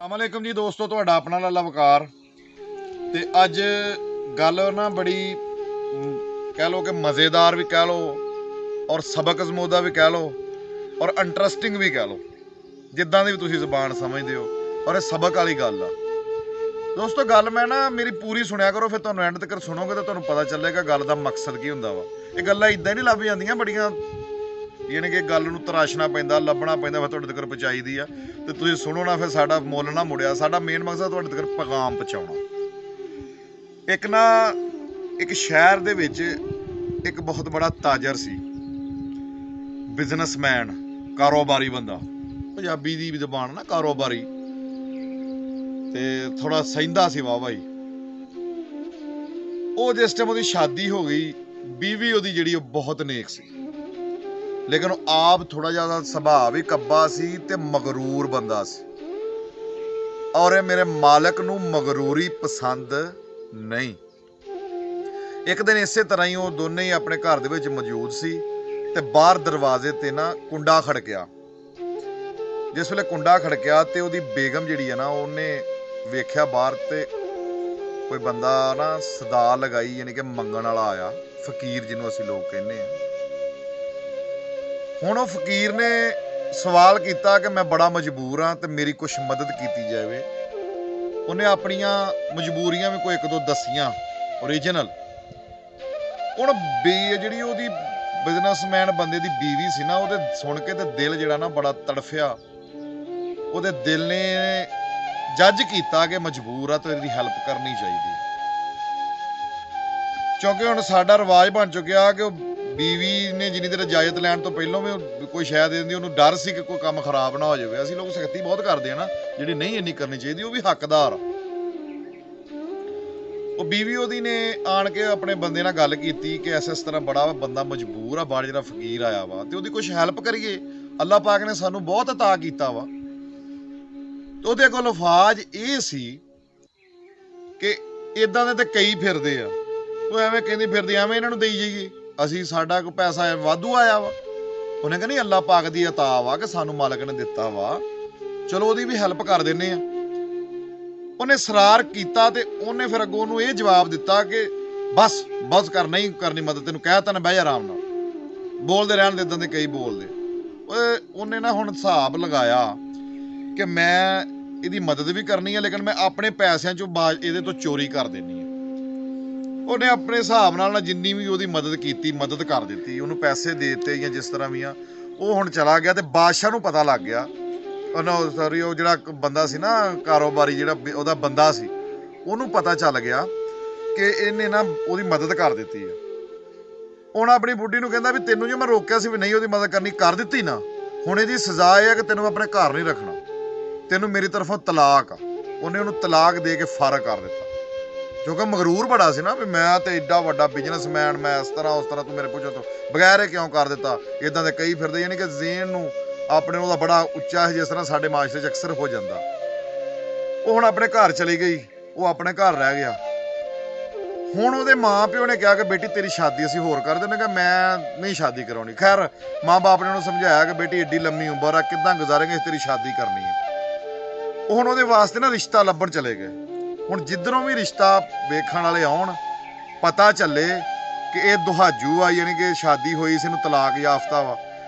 अस्सलामुअलैकुम जी दोस्तों, ਤੁਹਾਡਾ ਆਪਣਾ ਲਾਲਾ ਵਕਾਰ। ਤੇ ਅੱਜ ਗੱਲ ਨਾ ਬੜੀ ਕਹਿ ਲਓ ਕਿ ਮਜ਼ੇਦਾਰ ਵੀ ਕਹਿ ਲਓ ਔਰ ਸਬਕ ਅਜ਼ਮੂਦਾ ਵੀ ਕਹਿ ਲਓ ਔਰ ਇੰਟਰਸਟਿੰਗ ਵੀ ਕਹਿ ਲਓ, ਜਿੱਦਾਂ ਦੀ ਵੀ ਤੁਸੀਂ ਜ਼ੁਬਾਨ ਸਮਝਦੇ ਹੋ। ਔਰ ਇਹ ਸਬਕ ਵਾਲੀ ਗੱਲ ਆ ਦੋਸਤੋ। ਗੱਲ ਮੈਂ ਨਾ ਮੇਰੀ ਪੂਰੀ ਸੁਣਿਆ ਕਰੋ, ਫਿਰ ਤੁਹਾਨੂੰ ਐਂਡ ਤੱਕ ਸੁਣੋਗੇ ਤਾਂ ਤੁਹਾਨੂੰ ਪਤਾ ਚੱਲੇਗਾ ਗੱਲ ਦਾ ਮਕਸਦ ਕੀ ਹੁੰਦਾ ਵਾ। ਇਹ ਗੱਲਾਂ ਇਦਾਂ ਹੀ ਨਹੀਂ ਲੱਭ ਜਾਂਦੀਆਂ, ਬੜੀਆਂ ਯਾਨੀ ਕਿ ਗੱਲ ਨੂੰ ਤਰਾਸ਼ਣਾ ਪੈਂਦਾ, ਲੱਭਣਾ ਪੈਂਦਾ, ਫਿਰ ਤੁਹਾਡੇ ਤੱਕ ਪਹੁੰਚਾਈ ਦੀ ਆ। ਤੇ ਤੁਸੀਂ ਸੁਣੋ ਨਾ, ਫਿਰ ਸਾਡਾ ਮੁੱਲ ਨਾ ਮੁੜਿਆ। ਸਾਡਾ ਮੇਨ ਮਕਸਦ ਤੁਹਾਡੇ ਤੱਕ ਪੈਗਾਮ ਪਹੁੰਚਾਉਣਾ। ਇੱਕ ਸ਼ਹਿਰ ਦੇ ਵਿੱਚ ਇੱਕ ਬਹੁਤ ਬੜਾ ਤਾਜਰ ਸੀ, ਬਿਜ਼ਨਸਮੈਨ, ਕਾਰੋਬਾਰੀ ਬੰਦਾ। ਪੰਜਾਬੀ ਦੀ ਜ਼ਬਾਨ ਨਾ ਕਾਰੋਬਾਰੀ, ਤੇ ਥੋੜਾ ਸਹਿੰਦਾ ਸੀ ਵਾਹ ਭਾਈ। ਉਹ ਜਿਸ ਟਾਈਮ ਉਹਦੀ ਸ਼ਾਦੀ ਹੋ ਗਈ, ਬੀਵੀ ਉਹਦੀ ਜਿਹੜੀ ਉਹ ਬਹੁਤ ਨੇਕ ਸੀ, ਲੇਕਿਨ ਉਹ ਆਪ ਥੋੜਾ ਜਿਆਦਾ ਸੁਭਾਅ ਵੀ ਕੱਬਾ ਸੀ ਤੇ ਮਗਰੂਰ ਬੰਦਾ ਸੀ। ਔਰ ਇਹ ਮੇਰੇ ਮਾਲਕ ਨੂੰ ਮਗਰੂਰੀ ਪਸੰਦ ਨਹੀਂ। ਇੱਕ ਦਿਨ ਇਸੇ ਤਰ੍ਹਾਂ ਹੀ ਉਹ ਦੋਨੇ ਹੀ ਆਪਣੇ ਘਰ ਦੇ ਵਿੱਚ ਮੌਜੂਦ ਸੀ ਤੇ ਬਾਹਰ ਦਰਵਾਜ਼ੇ ਤੇ ਨਾ ਕੁੰਡਾ ਖੜਕਿਆ। ਜਿਸ ਵੇਲੇ ਕੁੰਡਾ ਖੜਕਿਆ ਤੇ ਉਹਦੀ ਬੇਗਮ ਜਿਹੜੀ ਹੈ ਨਾ, ਉਹਨੇ ਵੇਖਿਆ ਬਾਹਰ ਤੇ ਕੋਈ ਬੰਦਾ ਨਾ ਸਦਾ ਲਗਾਈ, ਯਾਨੀ ਕਿ ਮੰਗਣ ਵਾਲਾ ਆਇਆ, ਫਕੀਰ ਜਿਹਨੂੰ ਅਸੀਂ ਲੋਕ ਕਹਿੰਦੇ ਆ। ਹੁਣ ਉਹ ਫਕੀਰ ਨੇ ਸਵਾਲ ਕੀਤਾ ਕਿ ਮੈਂ ਬੜਾ ਮਜਬੂਰ ਹਾਂ ਤੇ ਮੇਰੀ ਕੁਛ ਮਦਦ ਕੀਤੀ ਜਾਵੇ। ਉਹਨੇ ਆਪਣੀਆਂ ਮਜਬੂਰੀਆਂ ਵੀ ਕੋਈ ਇੱਕ ਦੋ ਦੱਸੀਆਂ ਓਰੀਜਨਲ। ਹੁਣ ਜਿਹੜੀ ਉਹਦੀ ਬਿਜ਼ਨਸਮੈਨ ਬੰਦੇ ਦੀ ਬੀਵੀ ਸੀ ਨਾ, ਉਹਦੇ ਸੁਣ ਕੇ ਤੇ ਦਿਲ ਜਿਹੜਾ ਨਾ ਬੜਾ ਤੜਫਿਆ। ਉਹਦੇ ਦਿਲ ਨੇ ਜੱਜ ਕੀਤਾ ਕਿ ਮਜਬੂਰ ਆ ਤੇ ਇਹਦੀ ਹੈਲਪ ਕਰਨੀ ਚਾਹੀਦੀ, ਕਿਉਂਕਿ ਹੁਣ ਸਾਡਾ ਰਿਵਾਜ ਬਣ ਚੁੱਕਿਆ ਕਿ ਬੀਵੀ ਨੇ ਜਿੰਨੀ ਦੇਰ ਇਜਾਜ਼ਤ ਲੈਣ ਤੋਂ ਪਹਿਲਾਂ ਵੀ ਕੋਈ ਸ਼ਾਇਦ ਦੇ ਦਿੰਦੀ। ਉਹਨੂੰ ਡਰ ਸੀ ਕਿ ਕੋਈ ਕੰਮ ਖਰਾਬ ਨਾ ਹੋ ਜਾਵੇ। ਅਸੀਂ ਲੋਕ ਸਖਤੀ ਬਹੁਤ ਕਰਦੇ ਆ ਨਾ, ਜਿਹੜੀ ਨਹੀਂ ਇੰਨੀ ਕਰਨੀ ਚਾਹੀਦੀ, ਉਹ ਵੀ ਹੱਕਦਾਰ ਆ। ਉਹ ਬੀਵੀ ਉਹਦੀ ਨੇ ਆਣ ਕੇ ਆਪਣੇ ਬੰਦੇ ਨਾਲ ਗੱਲ ਕੀਤੀ ਕਿ ਇਸ ਤਰ੍ਹਾਂ ਬੜਾ ਬੰਦਾ ਮਜਬੂਰ ਆ, ਬਾਹਰ ਜਿਹੜਾ ਫਕੀਰ ਆਇਆ ਵਾ, ਤੇ ਉਹਦੀ ਕੁਛ ਹੈਲਪ ਕਰੀਏ। ਅੱਲਾਹ ਪਾਕ ਨੇ ਸਾਨੂੰ ਬਹੁਤ ਅਤਾ ਕੀਤਾ ਵਾ। ਤੇ ਉਹਦੇ ਕੋਲ ਅਲਫਾਜ਼ ਇਹ ਸੀ ਕਿ ਇਦਾਂ ਦੇ ਤੇ ਕਈ ਫਿਰਦੇ ਆ, ਉਹ ਐਵੇਂ ਕਹਿੰਦੀ ਫਿਰਦੀ, ਐਵੇਂ ਇਹਨਾਂ ਨੂੰ ਦੇਈ ਜਾਈਏ, ਅਸੀਂ ਸਾਡਾ ਕੋਈ ਪੈਸਾ ਵਾਧੂ ਆਇਆ ਵਾ। ਉਹਨੇ ਕਹਿੰਦੀ ਅੱਲਾਹ ਪਾਕ ਦੀ ਅਤਾ ਵਾ ਕਿ ਸਾਨੂੰ ਮਾਲਕ ਨੇ ਦਿੱਤਾ ਵਾ, ਚਲੋ ਉਹਦੀ ਵੀ ਹੈਲਪ ਕਰ ਦਿੰਨੇ ਆ। ਉਹਨੇ ਸਰਾਰ ਕੀਤਾ ਤੇ ਉਹਨੇ ਫਿਰ ਅੱਗੋਂ ਉਹਨੂੰ ਇਹ ਜਵਾਬ ਦਿੱਤਾ ਕਿ ਬਸ ਕਰ, ਨਹੀਂ ਕਰਨੀ ਮਦਦ, ਤੈਨੂੰ ਕਹਿ ਤਾ ਨਾ, ਬਹਿ ਜਾ ਆਰਾਮ ਨਾਲ, ਬੋਲਦੇ ਰਹਿਣ ਦੇ, ਇਦਾਂ ਦੇ ਕਈ ਬੋਲਦੇ। ਉਹਨੇ ਨਾ ਹੁਣ ਹਿਸਾਬ ਲਗਾਇਆ ਕਿ ਮੈਂ ਇਹਦੀ ਮਦਦ ਵੀ ਕਰਨੀ ਹੈ, ਲੇਕਿਨ ਮੈਂ ਆਪਣੇ ਪੈਸਿਆਂ ਚੋਂ ਇਹਦੇ ਤੋਂ ਚੋਰੀ ਕਰ ਦੇਣੀ ਹੈ। ਉਹਨੇ ਆਪਣੇ ਹਿਸਾਬ ਨਾਲ ਜਿੰਨੀ ਵੀ ਉਹਦੀ ਮਦਦ ਕੀਤੀ, ਮਦਦ ਕਰ ਦਿੱਤੀ, ਉਹਨੂੰ ਪੈਸੇ ਦੇ ਦਿੱਤੇ ਜਾਂ ਜਿਸ ਤਰ੍ਹਾਂ ਵੀ ਆ। ਉਹ ਹੁਣ ਚਲਾ ਗਿਆ ਤੇ ਬਾਦਸ਼ਾਹ ਨੂੰ ਪਤਾ ਲੱਗ ਗਿਆ। ਉਹ ਜਿਹੜਾ ਬੰਦਾ ਸੀ ਨਾ ਕਾਰੋਬਾਰੀ, ਜਿਹੜਾ ਉਹਦਾ ਬੰਦਾ ਸੀ, ਉਹਨੂੰ ਪਤਾ ਚੱਲ ਗਿਆ ਕਿ ਇਹਨੇ ਨਾ ਉਹਦੀ ਮਦਦ ਕਰ ਦਿੱਤੀ ਆ। ਹੁਣ ਆਪਣੀ ਬੁੱਢੀ ਨੂੰ ਕਹਿੰਦਾ ਵੀ ਤੈਨੂੰ ਜੇ ਮੈਂ ਰੋਕਿਆ ਸੀ ਵੀ ਨਹੀਂ ਉਹਦੀ ਮਦਦ ਕਰਨੀ, ਕਰ ਦਿੱਤੀ ਨਾ, ਹੁਣ ਇਹਦੀ ਸਜ਼ਾ ਇਹ ਹੈ ਕਿ ਤੈਨੂੰ ਆਪਣੇ ਘਰ ਨਹੀਂ ਰੱਖਣਾ, ਤੈਨੂੰ ਮੇਰੀ ਤਰਫੋਂ ਤਲਾਕ ਆ। ਉਹਨੇ ਉਹਨੂੰ ਤਲਾਕ ਦੇ ਕੇ ਫਾਰਗ ਕਰ ਦਿੱਤਾ, ਕਿਉਂਕਿ ਮਗਰੂਰ ਬੜਾ ਸੀ ਨਾ ਵੀ ਮੈਂ ਤੇ ਏਡਾ ਵੱਡਾ ਬਿਜ਼ਨਸਮੈਨ, ਮੈਂ ਇਸ ਤਰ੍ਹਾਂ ਉਸ ਤਰ੍ਹਾਂ, ਤੂੰ ਮੇਰੇ ਪੁੱਛੋ ਤੋਂ ਬਗੈਰ ਇਹ ਕਿਉਂ ਕਰ ਦਿੱਤਾ। ਇਦਾਂ ਦੇ ਕਈ ਫਿਰਦੇ, ਯਾਨੀ ਕਿ ਜ਼ੇਨ ਨੂੰ ਆਪਣੇ ਉਹਦਾ ਬੜਾ ਉੱਚਾ ਹੈ, ਜਿਸ ਤਰ੍ਹਾਂ ਸਾਡੇ ਮਾਸ਼ਰੇ 'ਚ ਅਕਸਰ ਹੋ ਜਾਂਦਾ। ਉਹ ਹੁਣ ਆਪਣੇ ਘਰ ਚਲੀ ਗਈ, ਉਹ ਆਪਣੇ ਘਰ ਰਹਿ ਗਿਆ। ਹੁਣ ਉਹਦੇ ਮਾਂ ਪਿਓ ਨੇ ਕਿਹਾ ਕਿ ਬੇਟੀ ਤੇਰੀ ਸ਼ਾਦੀ ਅਸੀਂ ਹੋਰ ਕਰ ਦਿੰਦੇ। ਕਿ ਮੈਂ ਨਹੀਂ ਸ਼ਾਦੀ ਕਰਾਉਣੀ। ਖੈਰ ਮਾਂ ਬਾਪ ਨੇ ਉਹਨੂੰ ਸਮਝਾਇਆ ਕਿ ਬੇਟੀ ਏਡੀ ਲੰਮੀ ਉਮਰ ਆ, ਕਿੱਦਾਂ ਗੁਜ਼ਾਰੇਂਗੇ, ਤੇਰੀ ਸ਼ਾਦੀ ਕਰਨੀ ਹੈ। ਉਹ ਹੁਣ ਉਹਦੇ ਵਾਸਤੇ ਨਾ ਰਿਸ਼ਤਾ ਲੱਭਣ ਚਲੇ ਗਏ। ਹੁਣ ਜਿੱਧਰੋਂ ਵੀ ਰਿਸ਼ਤਾ ਵੇਖਣ ਵਾਲੇ ਆਉਣ, ਪਤਾ ਚੱਲੇ ਕਿ ਇਹ ਦੁਹਾਜੂ ਆ, ਯਾਨੀ ਕਿ ਸ਼ਾਦੀ ਹੋਈ ਸੀ, ਇਹਨੂੰ ਤਲਾਕ ਯਾਫਤਾ ਵਾ,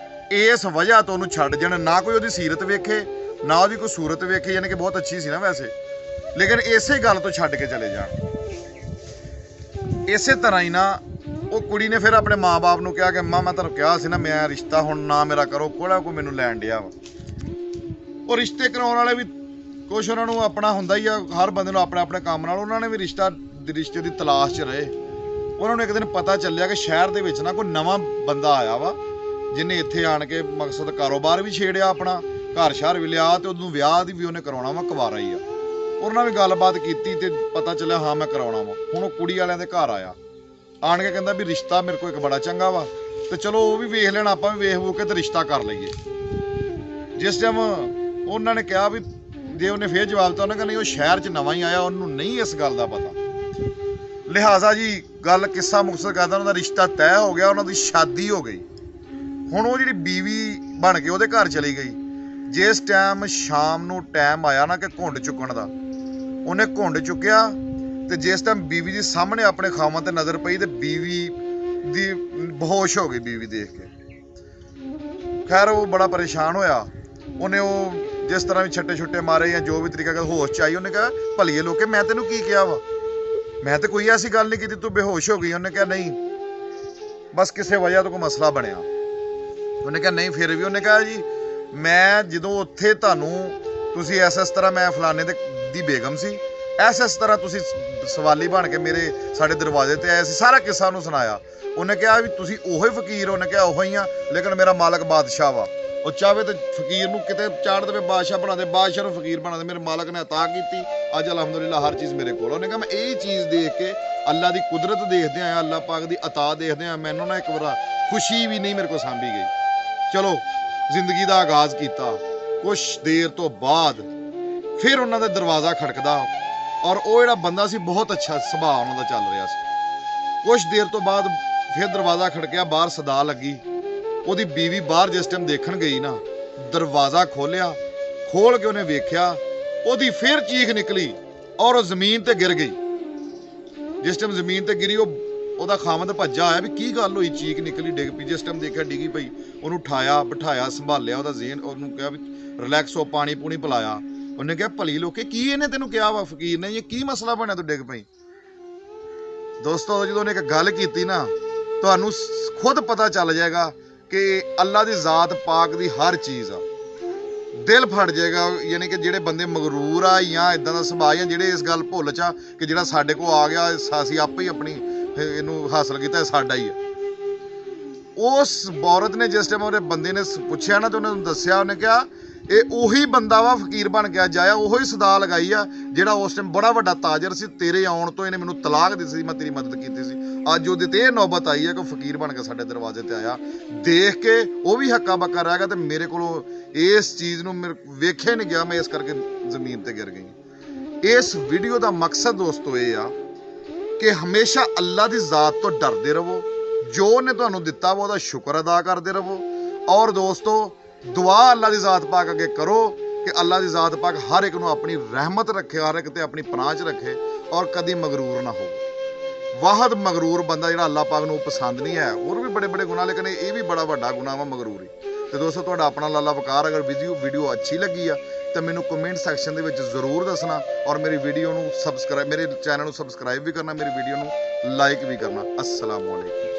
ਇਸ ਵਜ੍ਹਾ ਤੋਂ ਉਹਨੂੰ ਛੱਡ ਜਾਣ। ਨਾ ਕੋਈ ਉਹਦੀ ਸੀਰਤ ਵੇਖੇ, ਨਾ ਉਹਦੀ ਕੋਈ ਸੂਰਤ ਵੇਖੇ, ਯਾਨੀ ਕਿ ਬਹੁਤ ਅੱਛੀ ਸੀ ਨਾ ਵੈਸੇ, ਲੇਕਿਨ ਇਸੇ ਗੱਲ ਤੋਂ ਛੱਡ ਕੇ ਚਲੇ ਜਾਣ। ਇਸੇ ਤਰ੍ਹਾਂ ਹੀ ਨਾ ਉਹ ਕੁੜੀ ਨੇ ਫਿਰ ਆਪਣੇ ਮਾਂ-ਬਾਪ ਨੂੰ ਕਿਹਾ ਕਿ ਮਾਂ ਮੈਂ ਤੁਹਾਨੂੰ ਕਿਹਾ ਸੀ ਨਾ, ਮੈਂ ਰਿਸ਼ਤਾ ਹੁਣ ਨਾ ਮੇਰਾ ਕਰੋ, ਕੋੜਾ ਕੋ ਮੈਨੂੰ ਲੈਣ ਡਿਆ ਵਾ। ਉਹ ਰਿਸ਼ਤੇ ਕਰਾਉਣ ਵਾਲੇ ਵੀ ਕੁਛ ਉਹਨਾਂ ਨੂੰ ਆਪਣਾ ਹੁੰਦਾ ਹੀ ਆ, ਹਰ ਬੰਦੇ ਨੂੰ ਆਪਣੇ ਆਪਣੇ ਕੰਮ ਨਾਲ। ਉਹਨਾਂ ਨੇ ਵੀ ਰਿਸ਼ਤੇ ਦੀ ਤਲਾਸ਼ 'ਚ ਰਹੇ। ਉਹਨਾਂ ਨੂੰ ਇੱਕ ਦਿਨ ਪਤਾ ਚੱਲਿਆ ਕਿ ਸ਼ਹਿਰ ਦੇ ਵਿੱਚ ਨਾ ਕੋਈ ਨਵਾਂ ਬੰਦਾ ਆਇਆ ਵਾ, ਜਿਹਨੇ ਇੱਥੇ ਆਣ ਕੇ ਮਕਸਦ ਕਾਰੋਬਾਰ ਵੀ ਛੇੜਿਆ, ਆਪਣਾ ਘਰ ਸ਼ਹਿਰ ਵੀ ਲਿਆ, ਤੇ ਉਹਨੂੰ ਵਿਆਹ ਦੀ ਵੀ ਉਹਨੇ ਕਰਾਉਣਾ ਵਾ, ਕੁਵਾਰਾ ਹੀ ਆ। ਉਹਨਾਂ ਨਾਲ ਵੀ ਗੱਲਬਾਤ ਕੀਤੀ ਤੇ ਪਤਾ ਚੱਲਿਆ ਹਾਂ ਮੈਂ ਕਰਾਉਣਾ ਵਾ। ਹੁਣ ਉਹ ਕੁੜੀ ਵਾਲਿਆਂ ਦੇ ਘਰ ਆਇਆ, ਆਣ ਕੇ ਕਹਿੰਦਾ ਵੀ ਰਿਸ਼ਤਾ ਮੇਰੇ ਕੋਲ ਇੱਕ ਬੜਾ ਚੰਗਾ ਵਾ, ਤੇ ਚਲੋ ਉਹ ਵੀ ਵੇਖ ਲੈਣ, ਆਪਾਂ ਵੀ ਵੇਖ ਵੂ ਕੇ ਤੇ ਰਿਸ਼ਤਾ ਕਰ ਲਈਏ। ਜਿਸ ਟਾਈਮ ਉਹਨਾਂ ਨੇ ਕਿਹਾ ਵੀ, ਜੇ ਉਹਨੇ ਫੇਰ ਜਵਾਬ ਦਿੱਤਾ, ਉਹਨੇ ਕਹਿੰਦਾ ਉਹ ਸ਼ਹਿਰ 'ਚ ਨਵਾਂ ਹੀ ਆਇਆ, ਉਹਨੂੰ ਨਹੀਂ ਇਸ ਗੱਲ ਦਾ ਪਤਾ। ਲਿਹਾਜ਼ਾ ਜੀ ਗੱਲ ਕਿੱਸਾ ਮੁਕਤਸਰ ਕਰਦਾ, ਉਹਨਾਂ ਦਾ ਰਿਸ਼ਤਾ ਤੈਅ ਹੋ ਗਿਆ, ਉਹਨਾਂ ਦੀ ਸ਼ਾਦੀ ਹੋ ਗਈ। ਹੁਣ ਉਹ ਜਿਹੜੀ ਬੀਵੀ ਬਣ ਕੇ ਉਹਦੇ ਘਰ ਚਲੀ ਗਈ, ਜਿਸ ਟਾਈਮ ਸ਼ਾਮ ਨੂੰ ਟਾਈਮ ਆਇਆ ਨਾ ਕਿ ਘੁੰਡ ਚੁੱਕਣ ਦਾ, ਉਹਨੇ ਘੁੰਡ ਚੁੱਕਿਆ ਤੇ ਜਿਸ ਟਾਈਮ ਬੀਵੀ ਦੇ ਸਾਹਮਣੇ ਆਪਣੇ ਖਾਵਾਂ ਤੇ ਨਜ਼ਰ ਪਈ ਤੇ ਬੀਵੀ ਦੀ ਬੇਹੋਸ਼ ਹੋ ਗਈ ਬੀਵੀ ਦੇਖ ਕੇ। ਖੈਰ ਉਹ ਬੜਾ ਪਰੇਸ਼ਾਨ ਹੋਇਆ, ਉਹਨੇ ਉਹ ਜਿਸ ਤਰ੍ਹਾਂ ਵੀ ਛੱਟੇ ਛੁੱਟੇ ਮਾਰੇ ਜਾਂ ਜੋ ਵੀ ਤਰੀਕਾ ਕਰ ਹੋਸ਼ ਚ ਆਈ, ਉਹਨੇ ਕਿਹਾ ਭਲੀਏ ਲੋਕੇ ਮੈਂ ਤੈਨੂੰ ਕੀ ਕਿਹਾ ਵਾ, ਮੈਂ ਤੇ ਕੋਈ ਐਸੀ ਗੱਲ ਨਹੀਂ ਕੀਤੀ, ਤੂੰ ਬੇਹੋਸ਼ ਹੋ ਗਈ। ਉਹਨੇ ਕਿਹਾ ਨਹੀਂ, ਬਸ ਕਿਸੇ ਵਜ੍ਹਾ ਤੋਂ ਕੋਈ ਮਸਲਾ ਬਣਿਆ। ਉਹਨੇ ਕਿਹਾ ਨਹੀਂ ਫਿਰ ਵੀ। ਉਹਨੇ ਕਿਹਾ ਜੀ ਮੈਂ ਜਦੋਂ ਉੱਥੇ ਤੁਹਾਨੂੰ ਤੁਸੀਂ ਇਸ ਤਰ੍ਹਾਂ ਮੈਂ ਫਲਾਣੇ ਦੀ ਬੇਗਮ ਸੀ, ਇਸ ਤਰ੍ਹਾਂ ਤੁਸੀਂ ਸਵਾਲੀ ਬਣ ਕੇ ਸਾਡੇ ਦਰਵਾਜ਼ੇ ਤੇ ਆਏ ਸੀ, ਸਾਰਾ ਕਿੱਸਾ ਉਹਨੂੰ ਸੁਣਾਇਆ। ਉਹਨੇ ਕਿਹਾ ਵੀ ਤੁਸੀਂ ਉਹੀ ਫਕੀਰ ਹੋ? ਉਹਨੇ ਕਿਹਾ ਉਹੀ ਹੀ ਆ, ਲੇਕਿਨ ਮੇਰਾ ਮਾਲਕ ਬਾਦਸ਼ਾਹ ਵਾ, ਉਹ ਚਾਹਵੇ ਤੇ ਫਕੀਰ ਨੂੰ ਕਿਤੇ ਚਾੜ ਦੇਵੇ, ਬਾਦਸ਼ਾਹ ਬਣਾ ਦੇ, ਬਾਦਸ਼ਾਹ ਨੂੰ ਫਕੀਰ ਬਣਾ ਦੇ। ਮੇਰੇ ਮਾਲਕ ਨੇ ਅਤਾ ਕੀਤੀ, ਅੱਜ ਅਲਹਮਦੁਲਿਲਾ ਹਰ ਚੀਜ਼ ਮੇਰੇ ਕੋਲ। ਉਹਨੇ ਕਿਹਾ ਮੈਂ ਇਹ ਚੀਜ਼ ਦੇਖ ਕੇ ਅੱਲਾ ਦੀ ਕੁਦਰਤ ਦੇਖਦੇ ਆਇਆ, ਅੱਲਾ ਪਾਕ ਦੀ ਅਤਾ ਦੇਖਦੇ ਆ, ਮੈਨੂੰ ਨਾ ਇੱਕ ਵਾਰ ਖੁਸ਼ੀ ਵੀ ਨਹੀਂ ਮੇਰੇ ਕੋਲ ਸਾਂਭੀ ਗਈ। ਚਲੋ ਜ਼ਿੰਦਗੀ ਦਾ ਆਗਾਜ਼ ਕੀਤਾ। ਕੁਛ ਦੇਰ ਤੋਂ ਬਾਅਦ ਫਿਰ ਉਹਨਾਂ ਦਾ ਦਰਵਾਜ਼ਾ ਖੜਕਦਾ, ਔਰ ਉਹ ਜਿਹੜਾ ਬੰਦਾ ਸੀ ਬਹੁਤ ਅੱਛਾ ਸੁਭਾਅ ਉਹਨਾਂ ਦਾ ਚੱਲ ਰਿਹਾ ਸੀ। ਕੁਛ ਦੇਰ ਤੋਂ ਬਾਅਦ ਫਿਰ ਦਰਵਾਜ਼ਾ ਖੜਕਿਆ, ਬਾਹਰ ਸਦਾ ਲੱਗੀ। ਉਹਦੀ ਬੀਵੀ ਬਾਹਰ ਜਿਸ ਟਾਈਮ ਦੇਖਣ ਗਈ ਨਾ, ਦਰਵਾਜ਼ਾ ਖੋਲਿਆ, ਖੋਲ ਕੇ ਉਹਨੇ ਵੇਖਿਆ, ਉਹਦੀ ਫਿਰ ਚੀਖ ਨਿਕਲੀ ਔਰ ਉਹ ਜ਼ਮੀਨ ਤੇ ਗਿਰ ਗਈ। ਜਿਸ ਟਾਈਮ ਜ਼ਮੀਨ ਤੇ ਗਿਰੀ, ਉਹਦਾ ਖਾਵੰਦ ਭੱਜਾ ਆਇਆ ਵੀ ਕੀ ਗੱਲ ਹੋਈ, ਚੀਕ ਨਿਕਲੀ, ਡਿੱਗ ਪਈ। ਜਿਸ ਟਾਈਮ ਦੇਖਿਆ ਡਿੱਗੀ ਪਈ, ਉਹਨੂੰ ਉਠਾਇਆ, ਬਿਠਾਇਆ, ਸੰਭਾਲਿਆ ਉਹਦਾ ਜ਼ੇਨ, ਉਹਨੂੰ ਕਿਹਾ ਵੀ ਰਿਲੈਕਸ ਹੋ, ਪਾਣੀ ਪੂਣੀ ਪਿਲਾਇਆ। ਉਹਨੇ ਕਿਹਾ ਭਲੀ ਲੋਕੇ ਕੀ ਇਹਨੇ ਤੈਨੂੰ ਕਿਹਾ ਵਾ ਫਕੀਰ ਨੇ, ਇਹ ਕੀ ਮਸਲਾ ਬਣਿਆ ਤੂੰ ਡਿੱਗ ਪਈ? ਦੋਸਤੋ ਜਦੋਂ ਉਹਨੇ ਇੱਕ ਗੱਲ ਕੀਤੀ ਨਾ, ਤੁਹਾਨੂੰ ਖੁਦ ਪਤਾ ਚੱਲ ਜਾਏਗਾ ਕਿ ਅੱਲਾ ਦੀ ਜ਼ਾਤ ਪਾਕ ਦੀ ਹਰ ਚੀਜ਼ ਆ। ਦਿਲ ਫੜ ਜਾਏਗਾ। ਯਾਨੀ ਕਿ ਜਿਹੜੇ ਬੰਦੇ ਮਗਰੂਰ ਆ ਜਾਂ ਇਦਾਂ ਦਾ ਸੁਭਾਅ, ਜਾਂ ਜਿਹੜੇ ਇਸ ਗੱਲ ਭੁੱਲ ਚ ਆ ਕਿ ਜਿਹੜਾ ਸਾਡੇ ਕੋਲ ਆ ਗਿਆ ਅਸੀਂ ਆਪੇ ਹੀ ਆਪਣੀ ਇਹਨੂੰ ਹਾਸਲ ਕੀਤਾ, ਸਾਡਾ ਹੀ ਆ। ਉਸ ਔਰਤ ਨੇ ਜਿਸ ਟਾਈਮ ਉਹਦੇ ਬੰਦੇ ਨੇ ਪੁੱਛਿਆ ਨਾ, ਤੇ ਉਹਨੇ ਨੂੰ ਦੱਸਿਆ, ਉਹਨੇ ਕਿਹਾ ਇਹ ਉਹੀ ਬੰਦਾ ਵਾ ਫਕੀਰ ਬਣ ਕੇ ਅੱਜ ਆਇਆ, ਉਹੀ ਸਦਾ ਲਗਾਈ ਆ ਜਿਹੜਾ ਉਸ ਟਾਈਮ ਬੜਾ ਵੱਡਾ ਤਾਜਰ ਸੀ। ਤੇਰੇ ਆਉਣ ਤੋਂ ਇਹਨੇ ਮੈਨੂੰ ਤਲਾਕ ਦਿੱਤੀ ਸੀ, ਮੈਂ ਤੇਰੀ ਮਦਦ ਕੀਤੀ ਸੀ। ਅੱਜ ਉਹਦੇ ਤੇ ਇਹ ਨੌਬਤ ਆਈ ਹੈ ਕਿ ਫਕੀਰ ਬਣ ਕੇ ਸਾਡੇ ਦਰਵਾਜ਼ੇ ਤੇ ਆਇਆ। ਦੇਖ ਕੇ ਉਹ ਵੀ ਹੱਕਾ ਬੱਕਾ ਰਹਿ ਗਿਆ ਤੇ ਮੇਰੇ ਕੋਲੋਂ ਇਸ ਚੀਜ਼ ਨੂੰ ਵੇਖਿਆ ਨਹੀਂ ਗਿਆ, ਮੈਂ ਇਸ ਕਰਕੇ ਜ਼ਮੀਨ ਤੇ ਗਿਰ ਗਈ। ਇਸ ਵੀਡੀਓ ਦਾ ਮਕਸਦ ਦੋਸਤੋ ਇਹ ਆ ਕਿ ਹਮੇਸ਼ਾ ਅੱਲਾ ਦੀ ਜ਼ਾਤ ਤੋਂ ਡਰਦੇ ਰਹੋ, ਜੋ ਉਹਨੇ ਤੁਹਾਨੂੰ ਦਿੱਤਾ ਵਾ ਉਹਦਾ ਸ਼ੁਕਰ ਅਦਾ ਕਰਦੇ ਰਹੋ। ਔਰ ਦੋਸਤੋ ਦੁਆ ਅੱਲਾ ਦੀ ਜ਼ਾਤ ਪਾਕ ਅੱਗੇ ਕਰੋ ਕਿ ਅੱਲਾ ਦੀ ਜ਼ਾਤ ਪਾਕ ਹਰ ਇੱਕ ਨੂੰ ਆਪਣੀ ਰਹਿਮਤ ਰੱਖੇ, ਹਰ ਇੱਕ ਤੇ ਆਪਣੀ ਪਨਾਹ 'ਚ ਰੱਖੇ, ਔਰ ਕਦੀ ਮਗਰੂਰ ਨਾ ਹੋ। ਵਾਹਦ ਮਗਰੂਰ ਬੰਦਾ ਜਿਹੜਾ ਅੱਲਾ ਪਾਕ ਨੂੰ ਪਸੰਦ ਨਹੀਂ ਹੈ। ਹੋਰ ਵੀ ਬੜੇ ਬੜੇ ਗੁਨਾਹ, ਲੇਕਿਨ ਇਹ ਵੀ ਬੜਾ ਵੱਡਾ ਗੁਨਾਹ ਵਾ ਮਗਰੂਰੀ। ਤੇ ਦੋਸਤੋ ਤੁਹਾਡਾ ਆਪਣਾ ਲਾਲਾ ਵਕਾਰ, ਅਗਰ ਵੀਡੀਓ ਅੱਛੀ ਲੱਗੀ ਆ ਤਾਂ ਮੈਨੂੰ ਕਮੈਂਟ ਸੈਕਸ਼ਨ ਦੇ ਵਿੱਚ ਜ਼ਰੂਰ ਦੱਸਣਾ, ਔਰ ਮੇਰੀ ਵੀਡੀਓ ਨੂੰ ਮੇਰੇ ਚੈਨਲ ਨੂੰ ਸਬਸਕ੍ਰਾਈਬ ਵੀ ਕਰਨਾ, ਮੇਰੀ ਵੀਡੀਓ ਨੂੰ ਲਾਈਕ ਵੀ ਕਰਨਾ। अस्सलाम वालेकुम।